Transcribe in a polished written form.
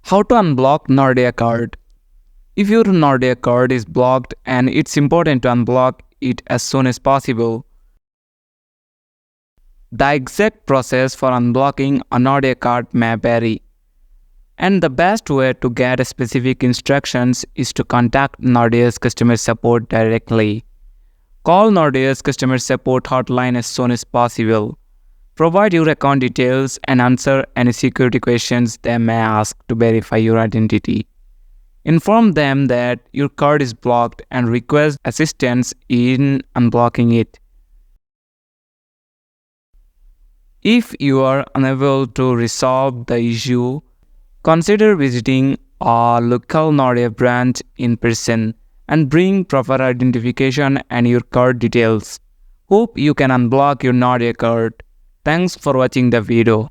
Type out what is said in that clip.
How to unblock Nordea Card. If your Nordea card is blocked and it's important to unblock it as soon as possible. The exact process for unblocking a Nordea card may vary, and the best way to get specific instructions is to contact Nordea's customer support directly. Call Nordea's customer support hotline as soon as possible. Provide your account details and answer any security questions they may ask to verify your identity. Inform them that your card is blocked and request assistance in unblocking it. If you are unable to resolve the issue, consider visiting a local Nordea branch in person and bring proper identification and your card details. Hope you can unblock your Nordea card. Thanks for watching the video.